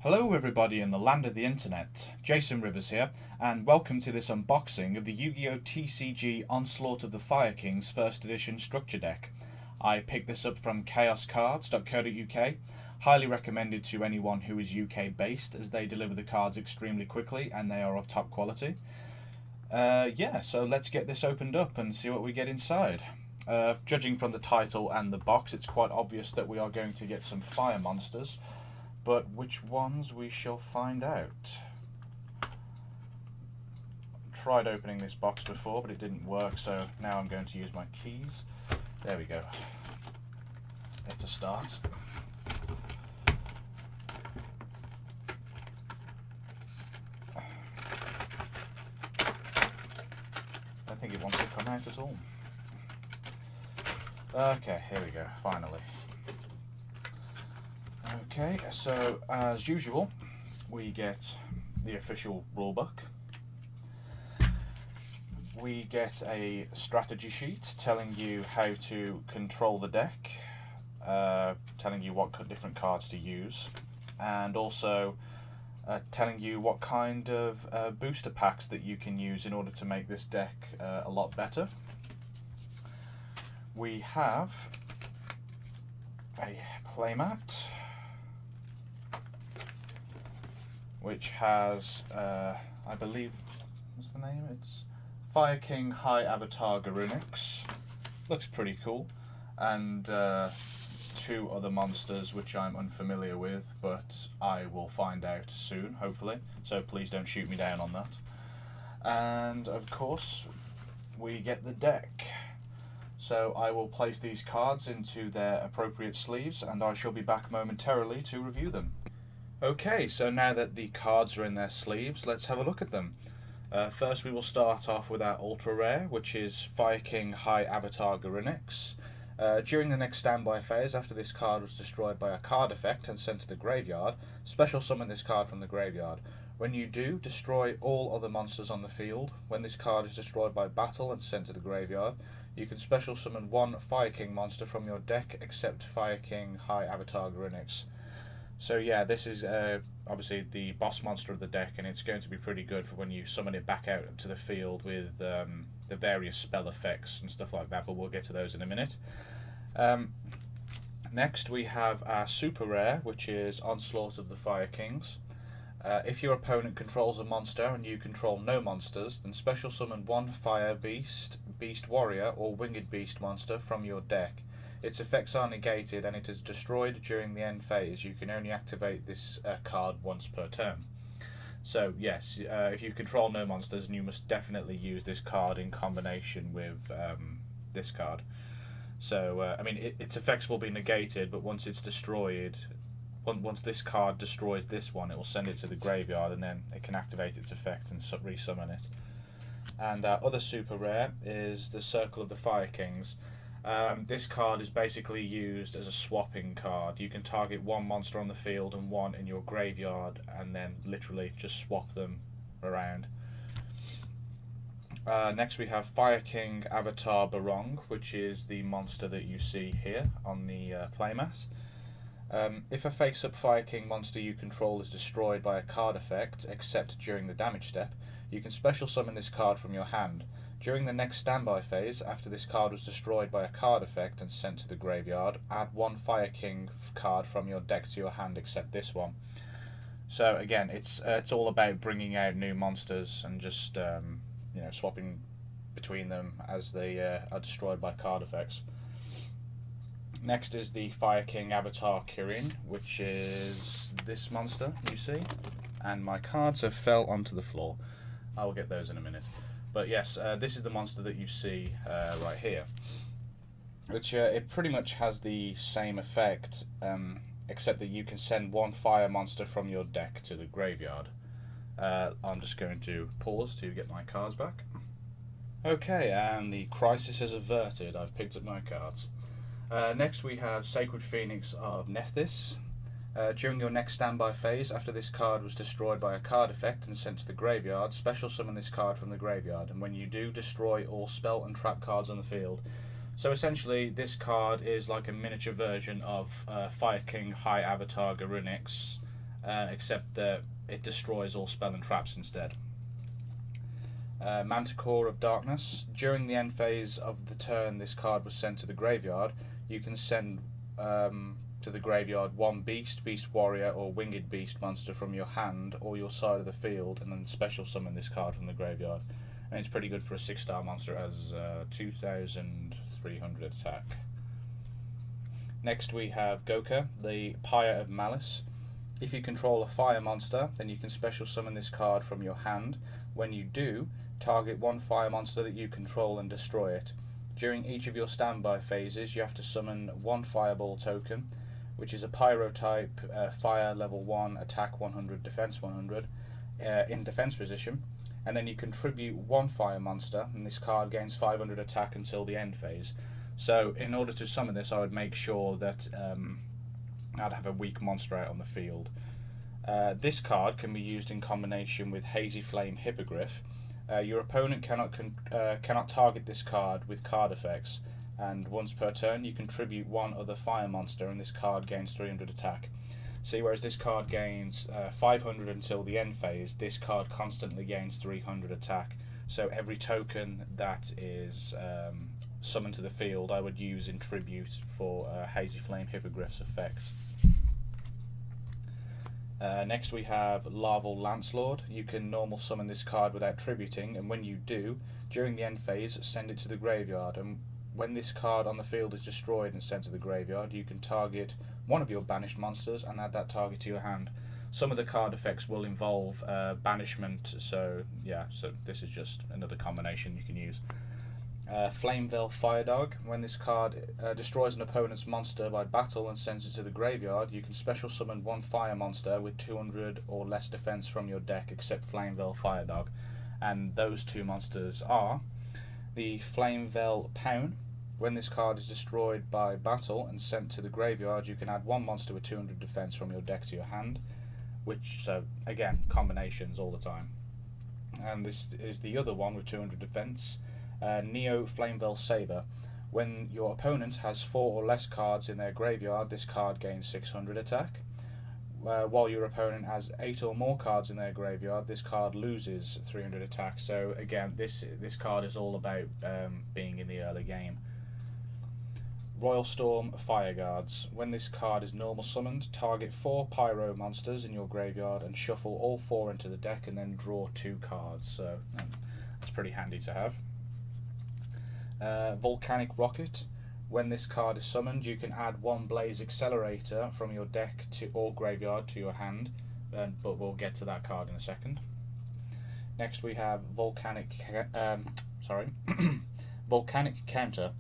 Hello everybody in the land of the internet, Jason Rivers here, and welcome to this unboxing of the Yu-Gi-Oh! TCG Onslaught of the Fire Kings 1st edition structure deck. I picked this up from chaoscards.co.uk, highly recommended to anyone who is UK based as they deliver the cards extremely quickly and they are of top quality. So let's get this opened up and see what we get inside. Judging from the title and the box, it's quite obvious that we are going to get some fire monsters. But which ones we shall find out. Tried opening this box before, but it didn't work, so now I'm going to use my keys. There we go. It's a start. I don't think it wants to come out at all. Okay, here we go, finally. Okay, so as usual, we get the official rulebook. We get a strategy sheet telling you how to control the deck, telling you what different cards to use, and also telling you what kind of booster packs that you can use in order to make this deck a lot better. We have a playmat, which has, I believe, what's the name? It's Fire King High Avatar Garunix. Looks pretty cool. And two other monsters which I'm unfamiliar with, but I will find out soon, hopefully. So please don't shoot me down on that. And of course, we get the deck. So I will place these cards into their appropriate sleeves, and I shall be back momentarily to review them. Okay, so now that the cards are in their sleeves, let's have a look at them. First we will start off with our ultra rare, which is Fire King High Avatar Garunix. During the next standby phase, after this card was destroyed by a card effect and sent to the graveyard, special summon this card from the graveyard. When you do, destroy all other monsters on the field. When this card is destroyed by battle and sent to the graveyard, you can special summon one Fire King monster from your deck except Fire King High Avatar Garunix. So yeah, this is obviously the boss monster of the deck, and it's going to be pretty good for when you summon it back out to the field with the various spell effects and stuff like that, but we'll get to those in a minute. Next we have our super rare, which is Onslaught of the Fire Kings. If your opponent controls a monster and you control no monsters, then special summon one Fire Beast, Beast Warrior, or Winged Beast monster from your deck. Its effects are negated and it is destroyed during the end phase. You can only activate this card once per turn. So yes, if you control no monsters, and you must definitely use this card in combination with this card. So I mean, its effects will be negated, but once it's destroyed, once this card destroys this one, it will send it to the graveyard, and then it can activate its effect and resummon it. And our other super rare is the Circle of the Fire Kings. This card is basically used as a swapping card. You can target one monster on the field and one in your graveyard, and then literally just swap them around. Next we have Fire King Avatar Barong, which is the monster that you see here on the playmat. If a face-up Fire King monster you control is destroyed by a card effect, except during the damage step, you can special summon this card from your hand. During the next standby phase, after this card was destroyed by a card effect and sent to the graveyard, add one Fire King card from your deck to your hand except this one. So again, it's all about bringing out new monsters and just swapping between them as they are destroyed by card effects. Next is the Fire King Avatar Kirin, which is this monster you see, and my cards have fell onto the floor. I will get those in a minute. But yes, this is the monster that you see right here, which it pretty much has the same effect, except that you can send one fire monster from your deck to the graveyard. I'm just going to pause to get my cards back. Okay, and the crisis is averted. I've picked up my cards. Next we have Sacred Phoenix of Nephthys. During your next standby phase, after this card was destroyed by a card effect and sent to the graveyard, special summon this card from the graveyard, and when you do, destroy all spell and trap cards on the field. So essentially, this card is like a miniature version of Fire King High Avatar Garunix, except that it destroys all spell and traps instead. Manticore of Darkness. During the end phase of the turn this card was sent to the graveyard, you can send to the graveyard one beast, beast warrior, or winged beast monster from your hand or your side of the field, and then special summon this card from the graveyard. And it's pretty good for a 6-star monster. It has 2,300 attack. Next we have Goka, the Pyre of Malice. If you control a fire monster, then you can special summon this card from your hand. When you do, target one fire monster that you control and destroy it. During each of your standby phases, you have to summon one fireball token, which is a pyro type, fire level 1, attack 100, defense 100, in defense position, and then you contribute one fire monster, and this card gains 500 attack until the end phase. So in order to summon this, I would make sure that I'd have a weak monster out on the field. This card can be used in combination with Hazy Flame Hippogriff. Your opponent cannot target this card with card effects, and once per turn you contribute one other fire monster, and this card gains 300 attack. See, whereas this card gains 500 until the end phase, this card constantly gains 300 attack. So every token that is summoned to the field, I would use in tribute for Hazy Flame Hippogriff's effects. Next we have Larval Lancelord. You can normal summon this card without tributing, and when you do, during the end phase, send it to the graveyard, and when this card on the field is destroyed and sent to the graveyard, you can target one of your banished monsters and add that target to your hand. Some of the card effects will involve banishment, so yeah, so this is just another combination you can use. Flamevell Firedog. When this card destroys an opponent's monster by battle and sends it to the graveyard, you can special summon one fire monster with 200 or less defense from your deck except Flamevell Firedog. And those two monsters are the Flamevell Pound. When this card is destroyed by battle and sent to the graveyard, you can add one monster with 200 defense from your deck to your hand, which, so again, combinations all the time. And this is the other one with 200 defense, Neo Flamevell Saber. When your opponent has 4 or less cards in their graveyard, this card gains 600 attack. While your opponent has 8 or more cards in their graveyard, this card loses 300 attack. So again, this card is all about being in the early game. Royal Storm Fire Guards. When this card is normal summoned, target 4 pyro monsters in your graveyard and shuffle all 4 into the deck and then draw 2 cards. So that's pretty handy to have. Volcanic Rocket. When this card is summoned, you can add 1 Blaze Accelerator from your deck to or graveyard to your hand, but we'll get to that card in a second. Next we have Volcanic Counter.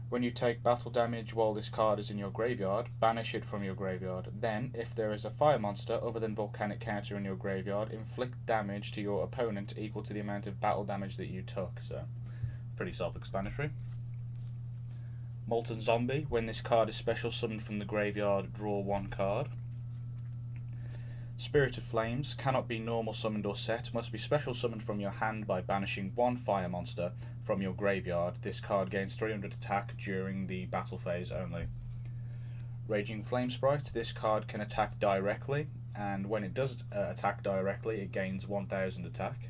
When you take battle damage while this card is in your graveyard, banish it from your graveyard. Then, if there is a fire monster other than Volcanic Counter in your graveyard, inflict damage to your opponent equal to the amount of battle damage that you took. So, pretty self-explanatory. Molten Zombie. When this card is special summoned from the graveyard, draw 1 card. Spirit of Flames. Cannot be normal summoned or set. Must be special summoned from your hand by banishing 1 fire monster from your graveyard. This card gains 300 attack during the battle phase only. Raging Flame Sprite. This card can attack directly, and when it does attack directly, it gains 1000 attack.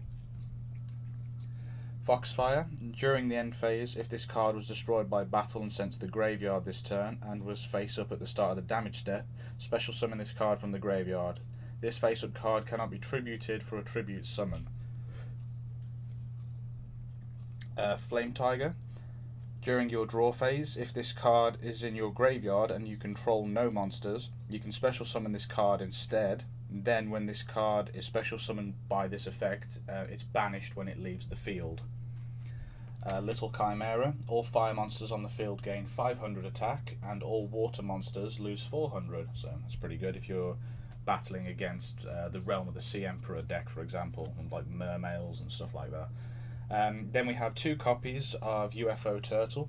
Foxfire. During the end phase, if this card was destroyed by battle and sent to the graveyard this turn, and was face up at the start of the damage step, special summon this card from the graveyard. This face up card cannot be tributed for a tribute summon. Flame Tiger. During your draw phase, if this card is in your graveyard and you control no monsters, you can special summon this card instead. Then when this card is special summoned by this effect, it's banished when it leaves the field. Little Chimera. All fire monsters on the field gain 500 attack, and all water monsters lose 400. So that's pretty good if you're battling against the Realm of the Sea Emperor deck, for example, and like mermails and stuff like that. Then we have 2 copies of UFO Turtle.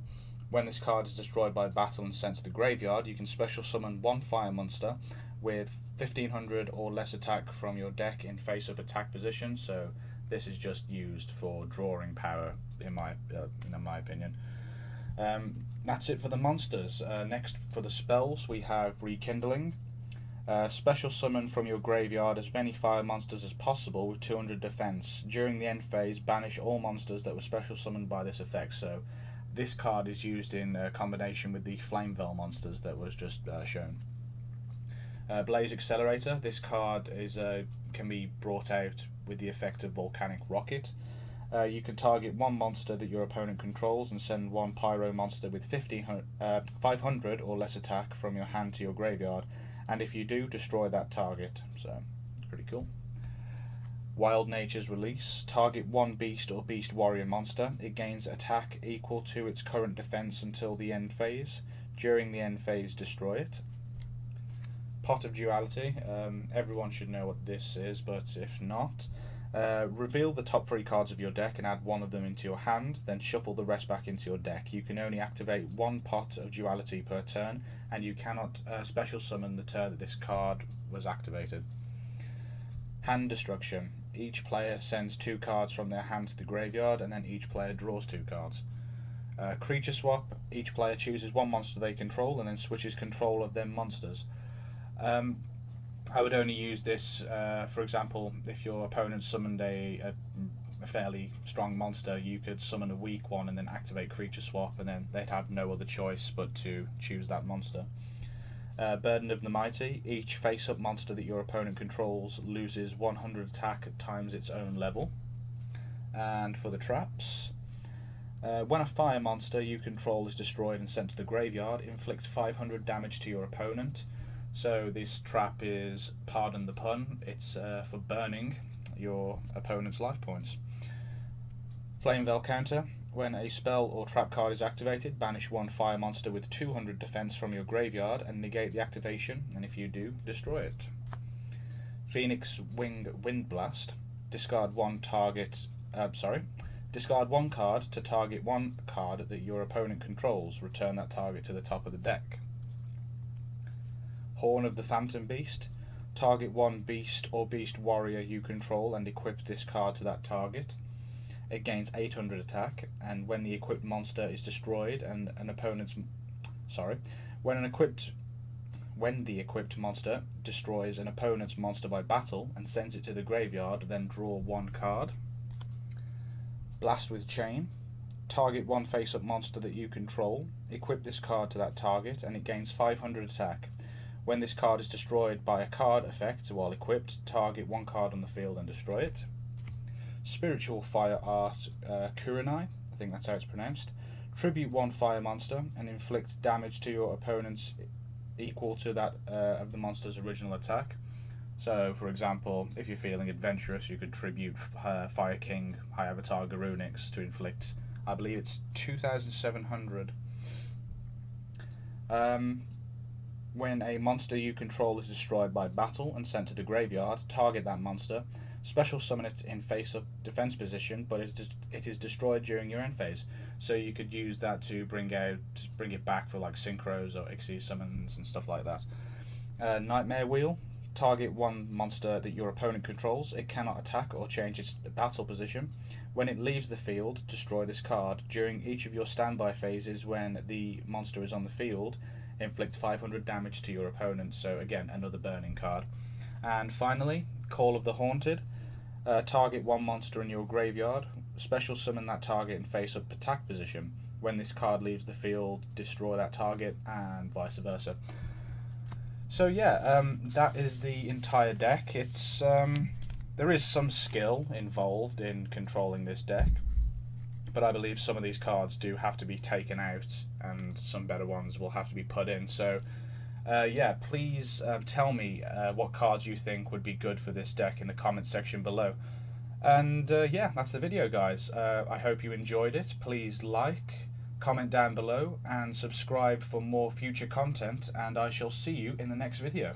When this card is destroyed by battle and sent to the graveyard, you can special summon 1 fire monster with 1500 or less attack from your deck in face-up attack position. So this is just used for drawing power, in my opinion. That's it for the monsters. Next, for the spells, we have Rekindling. Special summon from your graveyard as many fire monsters as possible with 200 defense. During the end phase, banish all monsters that were special summoned by this effect. So this card is used in combination with the Flameveil monsters that was just shown. Blaze Accelerator. This card can be brought out with the effect of Volcanic Rocket. You can target one monster that your opponent controls and send one Pyro monster with 500 or less attack from your hand to your graveyard, and if you do, destroy that target. So, pretty cool. Wild Nature's Release. Target one beast or beast warrior monster. It gains attack equal to its current defense until the end phase. During the end phase, destroy it. Pot of Duality. Everyone should know what this is, but if not, reveal the top 3 cards of your deck and add one of them into your hand, then shuffle the rest back into your deck. You can only activate one Pot of Duality per turn, and you cannot special summon the turn that this card was activated. Hand Destruction. Each player sends 2 cards from their hand to the graveyard, and then each player draws 2 cards. Creature Swap. Each player chooses one monster they control and then switches control of them monsters. I would only use this, for example, if your opponent summoned a fairly strong monster, you could summon a weak one and then activate Creature Swap, and then they'd have no other choice but to choose that monster. Burden of the Mighty. Each face-up monster that your opponent controls loses 100 attack times its own level. And for the traps, when a fire monster you control is destroyed and sent to the graveyard, inflict 500 damage to your opponent. So this trap is, pardon the pun, it's for burning your opponent's life points. Flameveil counter. When a spell or trap card is activated, banish one fire monster with 200 defense from your graveyard and negate the activation, and if you do, destroy it. Phoenix Wing Wind Blast. Discard one card to target one card that your opponent controls. Return that target to the top of the deck. Horn of the Phantom Beast. Target one beast or beast warrior you control and equip this card to that target. It gains 800 attack, and when the equipped monster is destroyed and when the equipped monster destroys an opponent's monster by battle and sends it to the graveyard, then draw 1 card. Blast with Chain. Target one face-up monster that you control. Equip this card to that target, and it gains 500 attack. When this card is destroyed by a card effect while equipped, target 1 card on the field and destroy it. Spiritual Fire Art Kurenai, I think that's how it's pronounced. Tribute 1 fire monster and inflict damage to your opponents equal to that of the monster's original attack. So, for example, if you're feeling adventurous, you could tribute Fire King High Avatar Garunix to inflict, I believe it's 2,700. When a monster you control is destroyed by battle and sent to the graveyard, target that monster, special summon it in face-up defense position, but it is destroyed during your end phase. So you could use that to bring it back for like synchros or Xyz summons and stuff like that. Nightmare Wheel. Target one monster that your opponent controls. It cannot attack or change its battle position. When it leaves the field, destroy this card. During each of your standby phases, when the monster is on the field, inflict 500 damage to your opponent. So again, another burning card. And finally, Call of the Haunted. Target one monster in your graveyard. Special summon that target in face-up attack position. When this card leaves the field, destroy that target, and vice versa. So yeah, that is the entire deck. It's there is some skill involved in controlling this deck, but I believe some of these cards do have to be taken out, and some better ones will have to be put in. So yeah, please tell me what cards you think would be good for this deck in the comments section below. And yeah, that's the video, guys. I hope you enjoyed it. Please like, comment down below, and subscribe for more future content, and I shall see you in the next video.